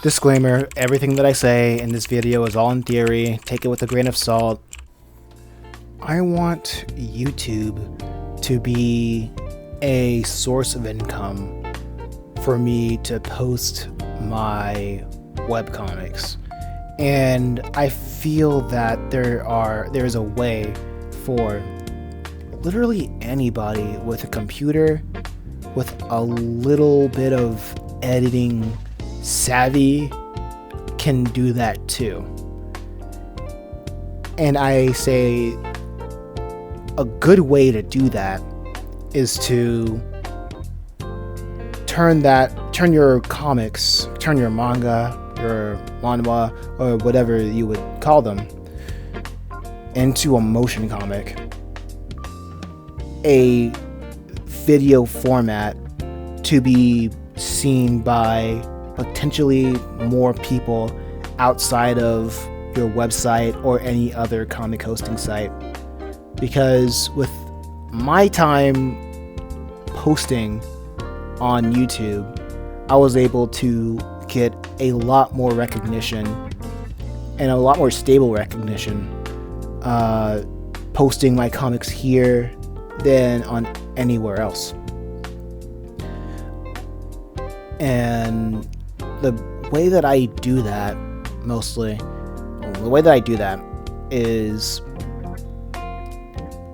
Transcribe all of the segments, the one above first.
Disclaimer, everything that I say in this video is all in theory. Take it with a grain of salt. I want YouTube to be a source of income for me to post my webcomics. And I feel that there's a way for literally anybody with a computer with a little bit of editing savvy can do that too. And I say a good way to do that is to turn your comics, turn your manga, your manhwa, or whatever you would call them, into a motion comic, a video format to be seen by potentially more people outside of your website or any other comic hosting site. Because with my time posting on YouTube, I was able to get a lot more recognition and a lot more stable recognition posting my comics here than on anywhere else. And the way that I do that is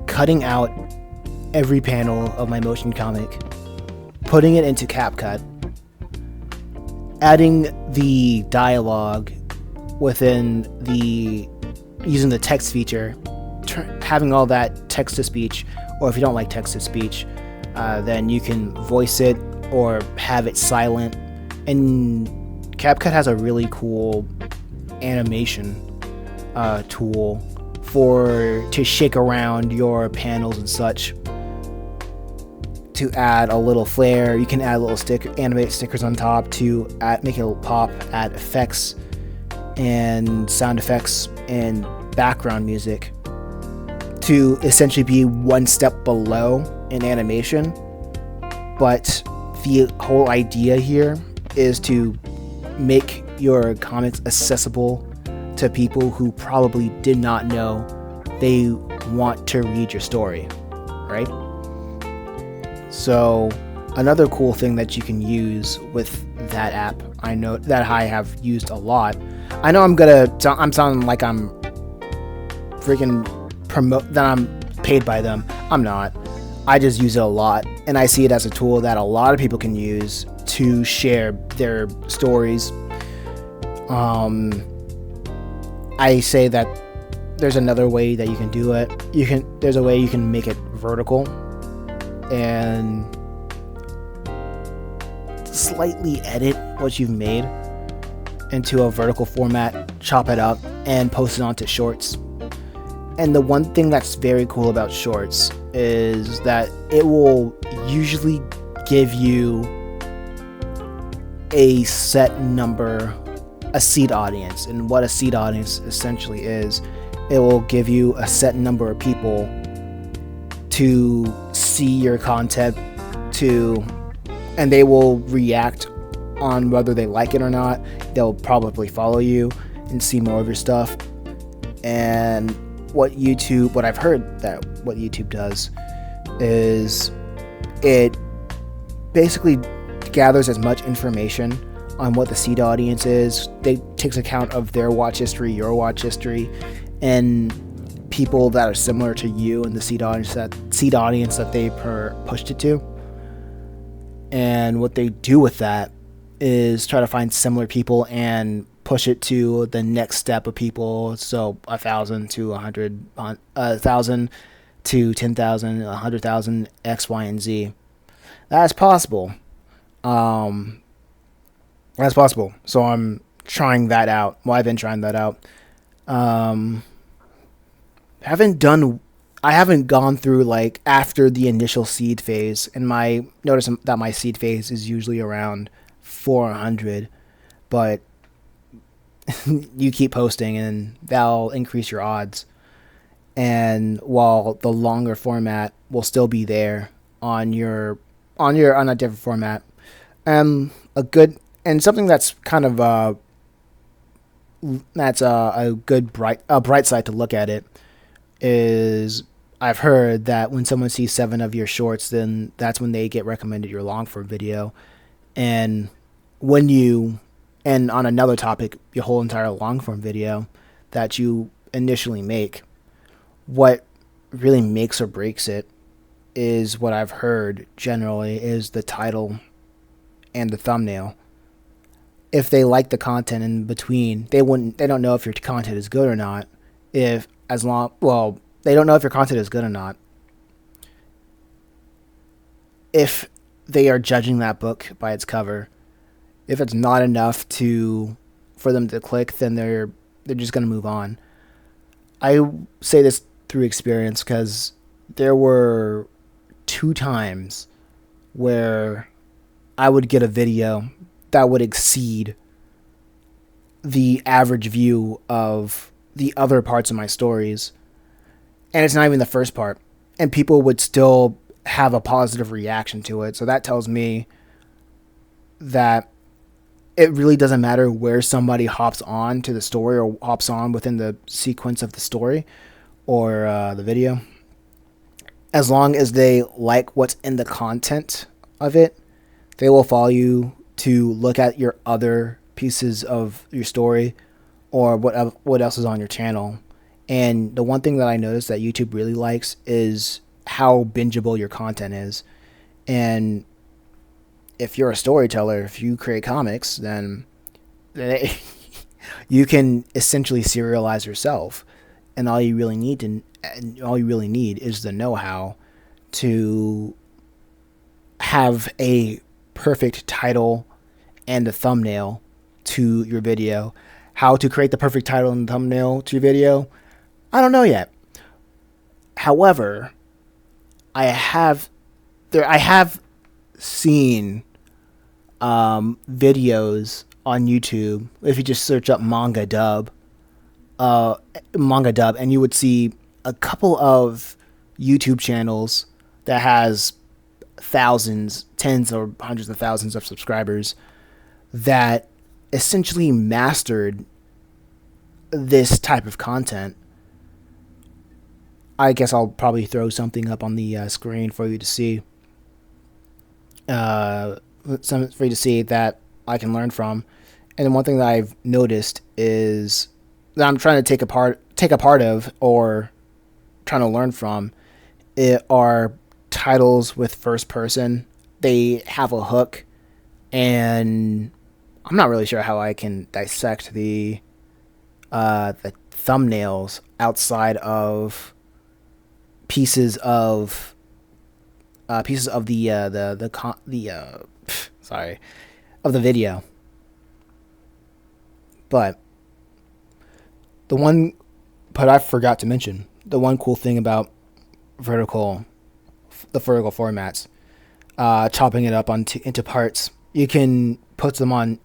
cutting out every panel of my motion comic, putting it into CapCut, adding the dialogue using the text feature, having all that text to speech, or if you don't like text to speech, then you can voice it or have it silent. And CapCut has a really cool animation tool to shake around your panels and such to add a little flair. You can add little animate stickers on top to make it pop, add effects and sound effects and background music to essentially be one step below in animation. But the whole idea here is to make your comics accessible to people who probably did not know they want to read your story, right? So another cool thing that you can use with that app, I know that I have used a lot. I know I'm sounding like I'm freaking that I'm paid by them. I'm not. I just use it a lot, and I see it as a tool that a lot of people can use to share their stories. I say that there's another way that you can do it. There's a way you can make it vertical and slightly edit what you've made into a vertical format, chop it up, and post it onto shorts. And the one thing that's very cool about shorts is that it will usually give you a set number, a seed audience. And what a seed audience essentially is, it will give you a set number of people to see your content and they will react on whether they like it or not. They'll probably follow you and see more of your stuff. And what I've heard that what YouTube does is it basically gathers as much information on what the seed audience is. They takes account of their watch history, your watch history, and people that are similar to you and the seed audience that they pushed it to. And what they do with that is try to find similar people and push it to the next step of people. So 1,000 to 100, 1,000 to 10,000, 100,000, X, Y, and Z. That's possible. That's possible. So I'm trying that out. Well, I've been trying that out. I haven't gone through like after the initial seed phase, and notice that my seed phase is usually around 400, but you keep posting and that'll increase your odds. And while the longer format will still be there on a different format, a good And something that's kind of that's a good bright side to look at it is I've heard that when someone sees 7 of your shorts, then that's when they get recommended your long form video. And when you, and on another topic, your whole entire long form video that you initially make, what really makes or breaks it is what I've heard generally is the title and the thumbnail. If they like the content in between, they don't know if your content is good or not. They don't know if your content is good or not. If they are judging that book by its cover, if it's not enough for them to click, then they're just going to move on. I say this through experience because there were 2 times where I would get a video that would exceed the average view of the other parts of my stories. And it's not even the first part. And people would still have a positive reaction to it. So that tells me that it really doesn't matter where somebody hops on to the story or hops on within the sequence of the story or the video. As long as they like what's in the content of it, they will follow you to look at your other pieces of your story or what else is on your channel. And the one thing that I noticed that YouTube really likes is how bingeable your content is. And if you're a storyteller, if you create comics, then you can essentially serialize yourself. And all you really need is the know-how to have a perfect title and a thumbnail to your video. How to create the perfect title and thumbnail to your video, I don't know yet. However, I have seen videos on YouTube. If you just search up manga dub, and you would see a couple of YouTube channels that has thousands, tens or hundreds of thousands of subscribers that essentially mastered this type of content. I guess I'll probably throw something up on the screen for you to see. Something for you to see that I can learn from. And then one thing that I've noticed is that I'm trying to take a part of or trying to learn from are titles with first person. They have a hook, and I'm not really sure how I can dissect the thumbnails outside of pieces of the video. But I forgot to mention the one cool thing about the vertical formats, chopping it up into parts. You can put them on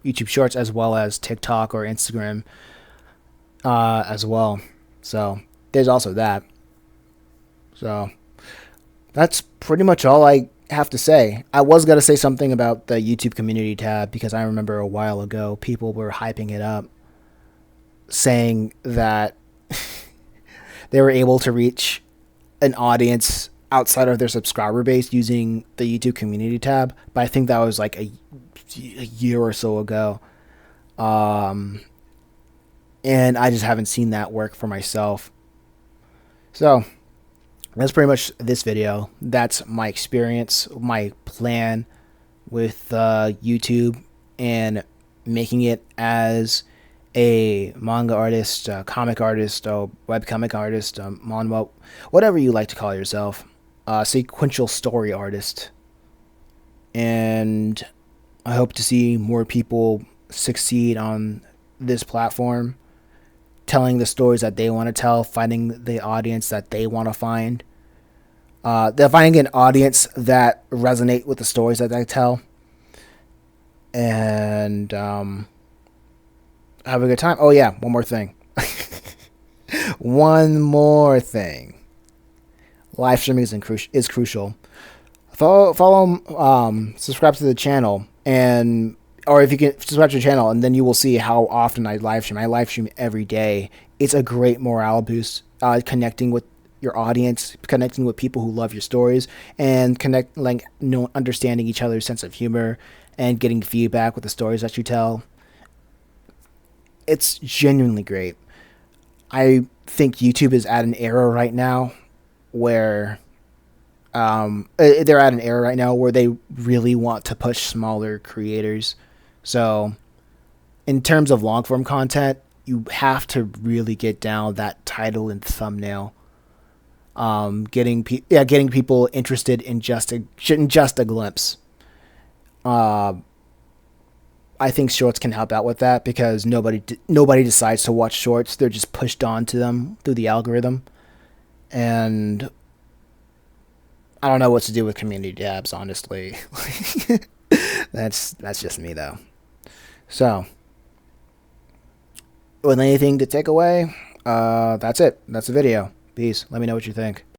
YouTube Shorts as well as TikTok or Instagram as well. So there's also that. So that's pretty much all I have to say. I was going to say something about the YouTube community tab because I remember a while ago people were hyping it up, saying that they were able to reach an audience outside of their subscriber base using the YouTube community tab. But I think that was like a year or so ago. And I just haven't seen that work for myself. So that's pretty much this video. That's my experience, my plan with YouTube and making it as a manga artist, comic artist, webcomic artist, manhwa, whatever you like to call yourself, sequential story artist. And I hope to see more people succeed on this platform, telling the stories that they want to tell, finding the audience that they want to find. They're finding an audience that resonate with the stories that they tell. And have a good time. Oh yeah, one more thing. One more thing. Live streaming is crucial. Subscribe to the channel, and or if you can subscribe to the channel, and then you will see how often I live stream. I live stream every day. It's a great morale boost. Connecting with your audience, connecting with people who love your stories, and understanding each other's sense of humor, and getting feedback with the stories that you tell. It's genuinely great. I think YouTube is at an era right now where they're at an era right now where they really want to push smaller creators. So, in terms of long form content, you have to really get down that title and thumbnail. Getting people interested in just a glimpse. I think shorts can help out with that because nobody decides to watch shorts. They're just pushed onto them through the algorithm, and I don't know what to do with community tabs, honestly. That's just me though. So, with anything to take away, that's it. That's the video. Peace. Let me know what you think.